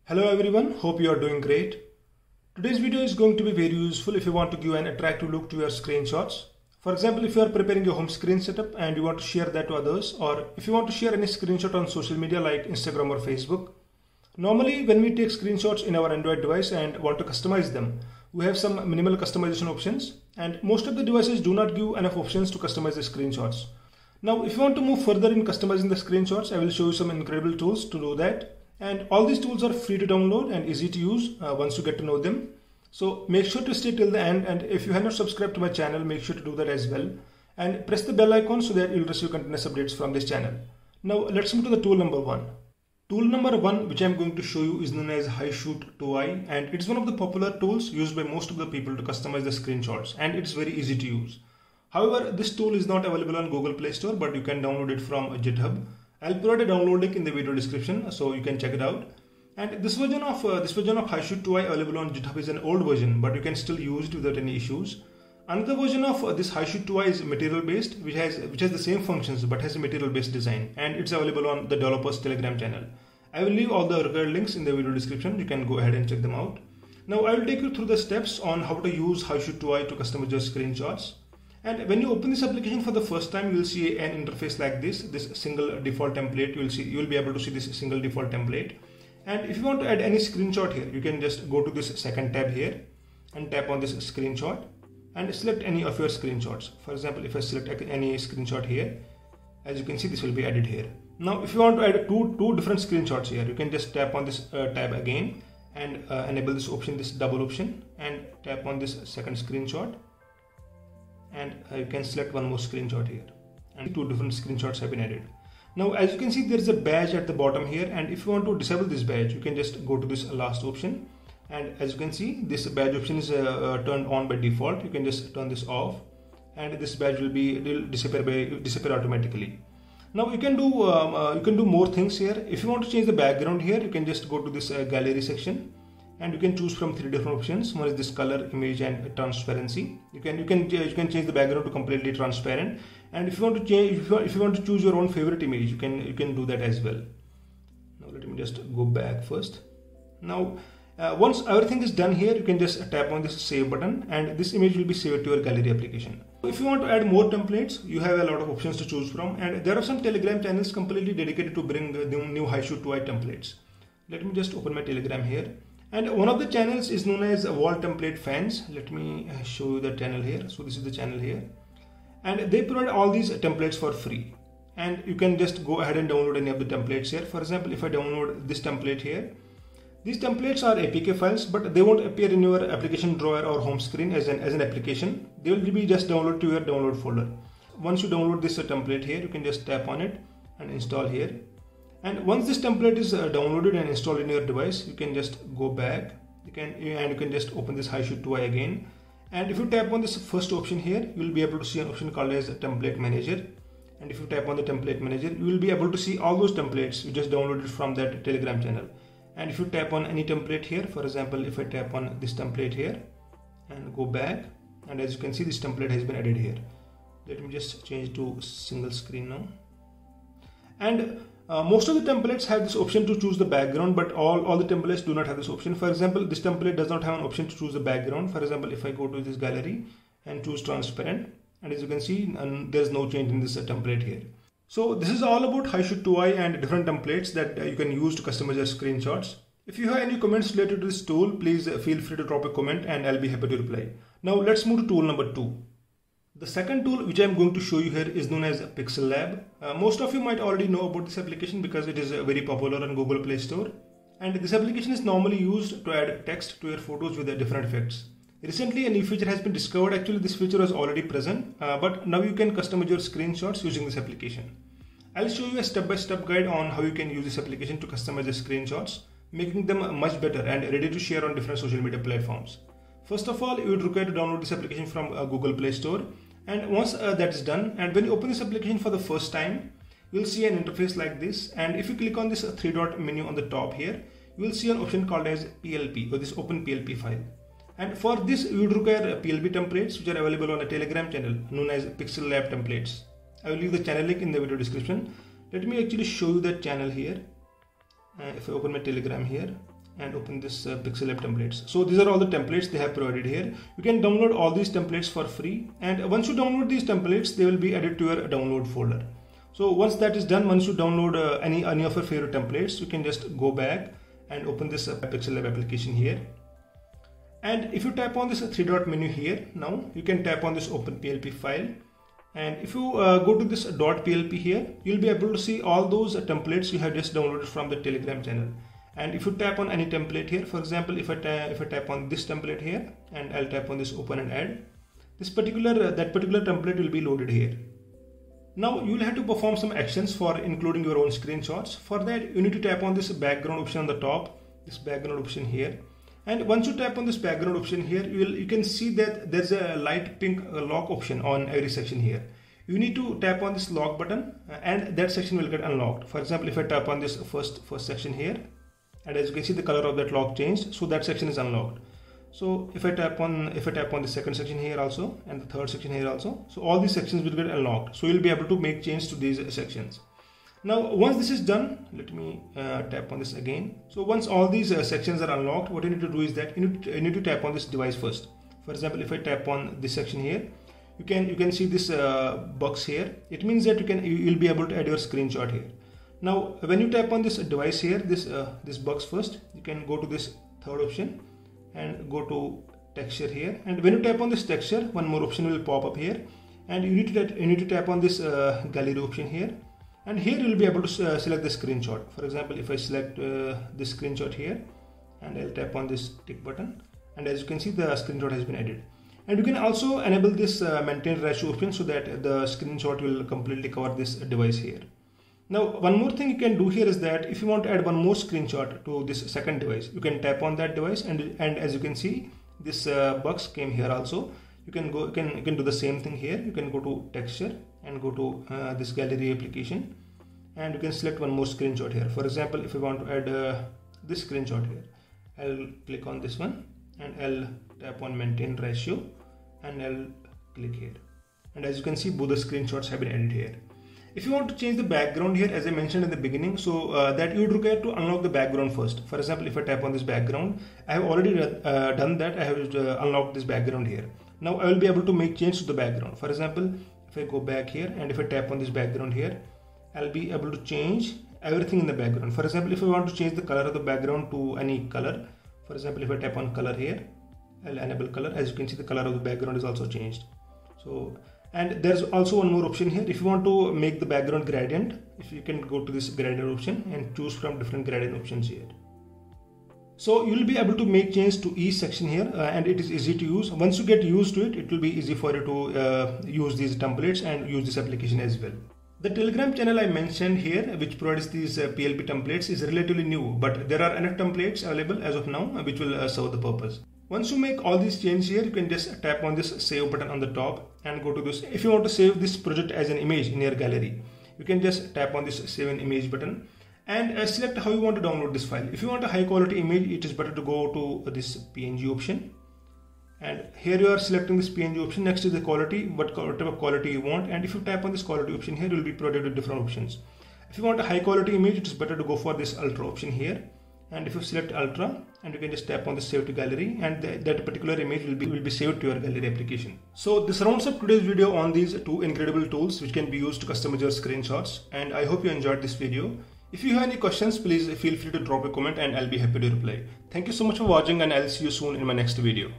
Hello everyone, hope you are doing great. Today's video is going to be very useful if you want to give an attractive look to your screenshots. For example, if you are preparing your home screen setup and you want to share that to others, or if you want to share any screenshot on social media like Instagram or Facebook. Normally when we take screenshots in our Android device and want to customize them, we have some minimal customization options, and most of the devices do not give enough options to customize the screenshots. Now if you want to move further in customizing the screenshots, I will show you some incredible tools to do that. And all these tools are free to download and easy to use once you get to know them. So make sure to stay till the end, and if you have not subscribed to my channel, make sure to do that as well. And press the bell icon so that you'll receive continuous updates from this channel. Now let's move to the tool number one. Tool number one, which I'm going to show you, is known as HiShoot2i, and it's one of the popular tools used by most of the people to customize the screenshots, and it's very easy to use. However, this tool is not available on Google Play Store, but you can download it from GitHub. I'll provide a download link in the video description so you can check it out. And this version of HiShoot2i available on GitHub is an old version, but you can still use it without any issues. Another version of this HiShoot2i is material based, which has the same functions but has a material based design, and it's available on the developers Telegram channel. I will leave all the required links in the video description. You can go ahead and check them out. Now I will take you through the steps on how to use HiShoot2i to customize your screenshots. And when you open this application for the first time, you will see an interface like this single default template. You will be able to see this single default template. And if you want to add any screenshot here, you can just go to this second tab here and tap on this screenshot and select any of your screenshots. For example, if I select any screenshot here, as you can see, this will be added here. Now, if you want to add two different screenshots here, you can just tap on this tab again and enable this option, this double option, and tap on this second screenshot. And you can select one more screenshot here, and two different screenshots have been added. Now as you can see, there is a badge at the bottom here, and if you want to disable this badge, you can just go to this last option, and as you can see, this badge option is turned on by default. You can just turn this off, and this badge will disappear automatically. Now you can do more things here. If you want to change the background here, you can just go to this gallery section, and you can choose from three different options. One is this color, image, and transparency. You can change the background to completely transparent, and if you want to choose your own favorite image, you can do that as well. Now let me just go back first. Now once everything is done here, you can just tap on this save button, and this image will be saved to your gallery application. If you want to add more templates, you have a lot of options to choose from, and there are some Telegram channels completely dedicated to bring new HiShoot2i templates. Let me just open my Telegram here. And one of the channels is known as Wall Template Fans. Let me show you the channel here. So this is the channel here, and they provide all these templates for free, and you can just go ahead and download any of the templates here. For example, if I download this template here, these templates are APK files, but they won't appear in your application drawer or home screen as an application. They will be just downloaded to your download folder. Once you download this template here, you can just tap on it and install here. And once this template is downloaded and installed in your device, you can just go back. You can just open this HiShoot2i again. And if you tap on this first option here, you will be able to see an option called as Template Manager. And if you tap on the Template Manager, you will be able to see all those templates you just downloaded from that Telegram channel. And if you tap on any template here, for example, if I tap on this template here and go back, and as you can see, this template has been added here. Let me just change to single screen now. And most of the templates have this option to choose the background, but all the templates do not have this option. For example, this template does not have an option to choose the background. For example, if I go to this gallery and choose transparent, and as you can see, there's no change in this template here. So this is all about HiShoot2i and different templates that you can use to customize your screenshots. If you have any comments related to this tool, please feel free to drop a comment and I'll be happy to reply. Now let's move to tool number two. The second tool which I am going to show you here is known as Pixel Lab. Most of you might already know about this application because it is very popular on Google Play Store. And this application is normally used to add text to your photos with different effects. Recently a new feature has been discovered. Actually this feature was already present, but now you can customize your screenshots using this application. I'll show you a step-by-step guide on how you can use this application to customize the screenshots, making them much better and ready to share on different social media platforms. First of all, you would require to download this application from Google Play Store. And once that is done, and when you open this application for the first time, you will see an interface like this. And if you click on this three-dot menu on the top here, you will see an option called as PLP, or this Open PLP file. And for this, you would require PLP templates, which are available on a Telegram channel known as Pixel Lab Templates. I will leave the channel link in the video description. Let me actually show you that channel here. If I open my Telegram here, and open this Pixel Lab templates. So these are all the templates they have provided here. You can download all these templates for free, and once you download these templates, they will be added to your download folder. So once that is done, once you download any of your favorite templates, you can just go back and open this Pixel Lab application here. And if you tap on this three-dot menu here, now you can tap on this open PLP file. And if you go to this .plp here, you'll be able to see all those templates you have just downloaded from the Telegram channel. And if you tap on any template here, for example, if I tap on this template here, and I'll tap on this open and add, that particular template will be loaded here. Now you will have to perform some actions for including your own screenshots. For that, you need to tap on this background option on the top, this background option here. And once you tap on this background option here, you can see that there's a light pink lock option on every section here. You need to tap on this lock button and that section will get unlocked. For example, if I tap on this first section here, and as you can see, the color of that lock changed, so that section is unlocked. So if I tap on the second section here also, and the third section here also, so all these sections will get unlocked. So you'll be able to make change to these sections. Now, once this is done, let me tap on this again. So once all these sections are unlocked, what you need to do is that you need to tap on this device first. For example, if I tap on this section here, you can see this box here. It means that you'll be able to add your screenshot here. Now, when you tap on this device here, this box first, you can go to this third option and go to texture here. And when you tap on this texture, one more option will pop up here, and you need to tap on this gallery option here. And here you will be able to select the screenshot. For example, if I select this screenshot here, and I'll tap on this tick button, and as you can see, the screenshot has been added. And you can also enable this maintain ratio option so that the screenshot will completely cover this device here. Now, one more thing you can do here is that if you want to add one more screenshot to this second device, you can tap on that device, and as you can see, this box came here also. You can do the same thing here. You can go to texture and go to this gallery application, and you can select one more screenshot here. For example, if I want to add this screenshot here, I'll click on this one and I'll tap on maintain ratio and I'll click here. And as you can see, both the screenshots have been added here. If you want to change the background here, as I mentioned in the beginning, so that you would require to unlock the background first. For example, if I tap on this background, I have already done that. I have unlocked this background here. Now I will be able to make change to the background. For example, if I go back here and if I tap on this background here, I'll be able to change everything in the background. For example, if I want to change the color of the background to any color, for example, if I tap on color here, I'll enable color. As you can see, the color of the background is also changed. So, and there's also one more option here. If you want to make the background gradient, if you can go to this gradient option and choose from different gradient options here. So you'll be able to make change to each section here, and it is easy to use. Once you get used to it, it will be easy for you to use these templates and use this application as well. The Telegram channel I mentioned here, which provides these PLP templates, is relatively new, but there are enough templates available as of now which will serve the purpose. Once you make all these changes here, you can just tap on this save button on the top and go to this. If you want to save this project as an image in your gallery, you can just tap on this save an image button and select how you want to download this file. If you want a high quality image, it is better to go to this PNG option. And here you are selecting this PNG option. Next is the quality, whatever quality you want. And if you tap on this quality option here, you will be provided with different options. If you want a high quality image, it is better to go for this ultra option here. And if you select ultra, and you can just tap on the save to gallery, and that particular image will be saved to your gallery application. So this rounds up today's video on these two incredible tools which can be used to customize your screenshots. And I hope you enjoyed this video. If you have any questions, please feel free to drop a comment and I'll be happy to reply. Thank you so much for watching, and I'll see you soon in my next video.